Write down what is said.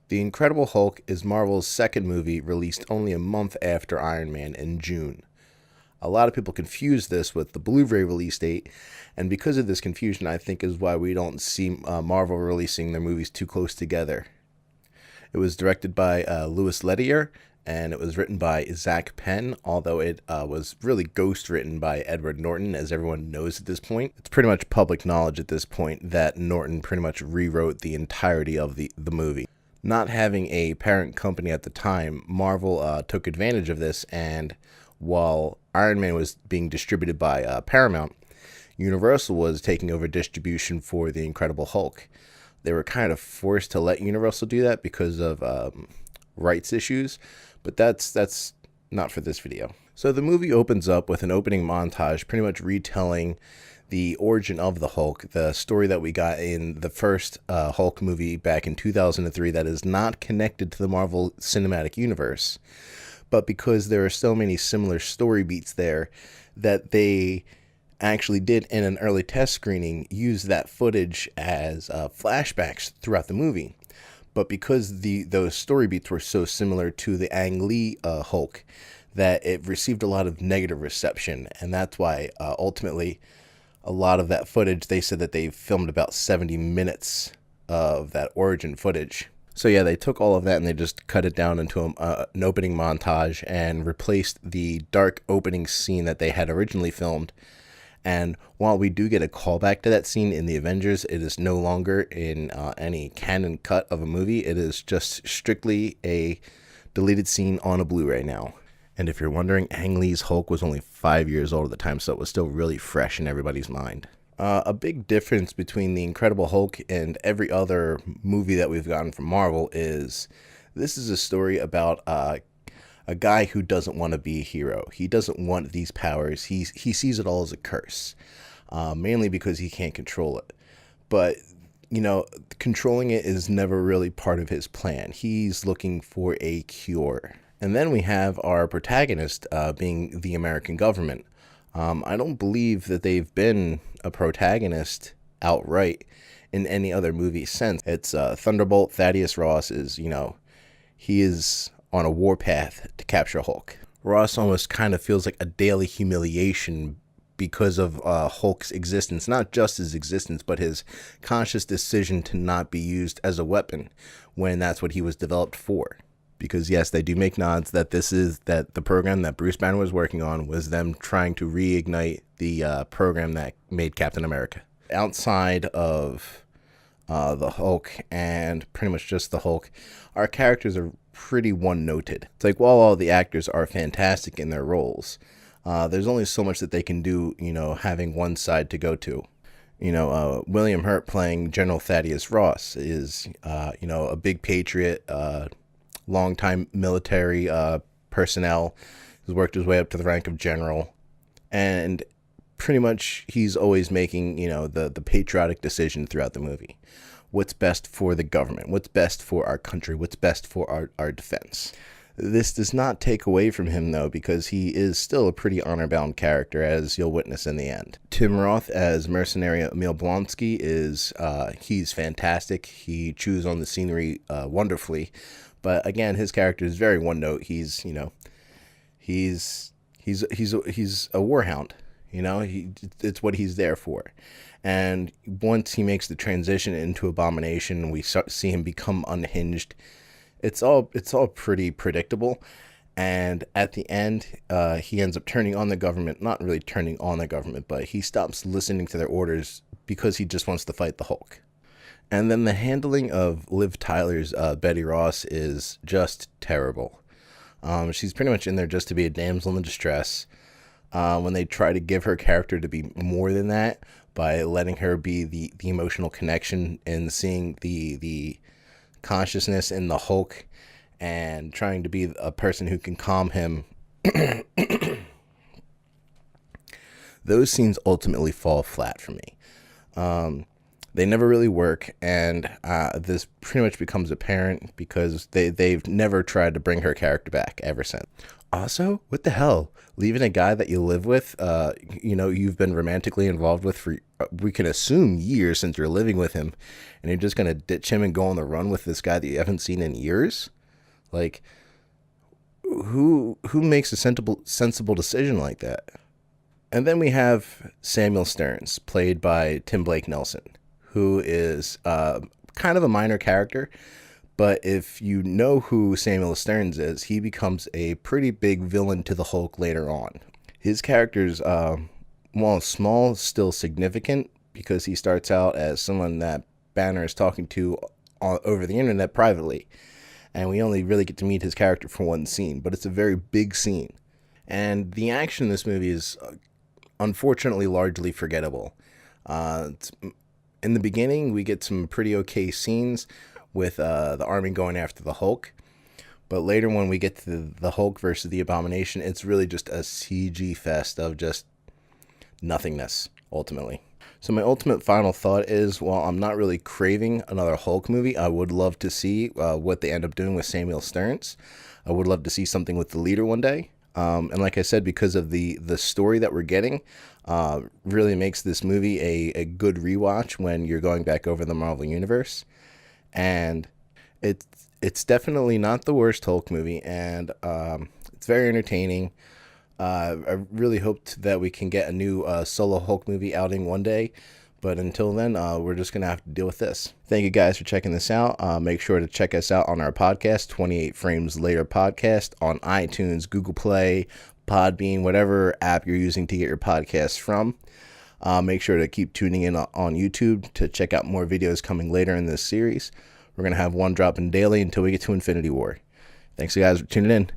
The Incredible Hulk is Marvel's second movie, released only a month after Iron Man in June. A lot of people confuse this with the Blu-ray release date, and because of this confusion, I think is why we don't see Marvel releasing their movies too close together. It was directed by Louis Leterrier, and it was written by Zach Penn, although it was really ghost-written by Edward Norton, as everyone knows at this point. It's pretty much public knowledge at this point that Norton pretty much rewrote the entirety of the movie. Not having a parent company at the time, Marvel took advantage of this, and while Iron Man was being distributed by Paramount, Universal was taking over distribution for The Incredible Hulk. They were kind of forced to let Universal do that because of rights issues, but that's not for this video. So the movie opens up with an opening montage pretty much retelling the origin of the Hulk, the story that we got in the first Hulk movie back in 2003 that is not connected to the Marvel Cinematic Universe. But because there are so many similar story beats there, that they actually did in an early test screening use that footage as flashbacks throughout the movie. But because those story beats were so similar to the Ang Lee Hulk, that it received a lot of negative reception, and that's why ultimately a lot of that footage, they said that they filmed about 70 minutes of that origin footage. So yeah, they took all of that and they just cut it down into an opening montage and replaced the dark opening scene that they had originally filmed. And while we do get a callback to that scene in the Avengers, it is no longer in any canon cut of a movie. It is just strictly a deleted scene on a Blu-ray now. And if you're wondering, Ang Lee's Hulk was only 5 years old at the time, so it was still really fresh in everybody's mind. A big difference between The Incredible Hulk and every other movie that we've gotten from Marvel is this is a story about a guy who doesn't want to be a hero. He doesn't want these powers. He sees it all as a curse, mainly because he can't control it. But, you know, controlling it is never really part of his plan. He's looking for a cure. And then we have our protagonist being the American government. I don't believe that they've been a protagonist outright in any other movie since. It's Thunderbolt. Thaddeus Ross is, he is on a warpath to capture Hulk. Ross almost kind of feels like a daily humiliation because of Hulk's existence, not just his existence, but his conscious decision to not be used as a weapon when that's what he was developed for. Because yes, they do make nods that the program that Bruce Banner was working on was them trying to reignite the program that made Captain America. Outside of the Hulk and pretty much just the Hulk, our characters are pretty one-noted. It's like while all the actors are fantastic in their roles, there's only so much that they can do, having one side to go to. William Hurt playing General Thaddeus Ross is, a big patriot, longtime military personnel, has worked his way up to the rank of general, and pretty much he's always making, the patriotic decision throughout the movie. What's best for the government? What's best for our country? What's best for our defense? This does not take away from him, though, because he is still a pretty honor-bound character, as you'll witness in the end. Tim Roth as mercenary Emil Blonsky is, he's fantastic. He chews on the scenery wonderfully. But again, his character is very one note. He's a warhound. It's what he's there for. And once he makes the transition into Abomination, we see him become unhinged. It's all pretty predictable. And at the end, he ends up turning on the government. Not really turning on the government, but he stops listening to their orders because he just wants to fight the Hulk. And then the handling of Liv Tyler's Betty Ross is just terrible. She's pretty much in there just to be a damsel in distress. When they try to give her character to be more than that by letting her be the emotional connection and seeing the consciousness in the Hulk and trying to be a person who can calm him, those scenes ultimately fall flat for me. They never really work, and this pretty much becomes apparent because they've never tried to bring her character back ever since. Also, what the hell? Leaving a guy that you live with, you've been romantically involved with for, we can assume years since you're living with him, and you're just going to ditch him and go on the run with this guy that you haven't seen in years? Like, who makes a sensible decision like that? And then we have Samuel Stearns, played by Tim Blake Nelson, who is kind of a minor character. But if you know who Samuel Stearns is, he becomes a pretty big villain to the Hulk later on. His character's, while small, still significant because he starts out as someone that Banner is talking to over the internet privately. And we only really get to meet his character for one scene, but it's a very big scene. And the action in this movie is unfortunately largely forgettable. In the beginning, we get some pretty okay scenes with the army going after the Hulk. But later when we get to the Hulk versus the Abomination, it's really just a CG fest of just nothingness, ultimately. So my ultimate final thought is, while I'm not really craving another Hulk movie, I would love to see what they end up doing with Samuel Stearns. I would love to see something with the leader one day. And like I said, because of the story that we're getting, really makes this movie a good rewatch when you're going back over the Marvel Universe. And it's definitely not the worst Hulk movie, and it's very entertaining. I really hoped that we can get a new solo Hulk movie outing one day, but until then, we're just going to have to deal with this. Thank you guys for checking this out. Make sure to check us out on our podcast, 28 Frames Later Podcast, on iTunes, Google Play, Podbean, whatever app you're using to get your podcasts from. Make sure to keep tuning in on YouTube to check out more videos coming later in this series. We're going to have one dropping daily until we get to Infinity War. Thanks, guys, for tuning in.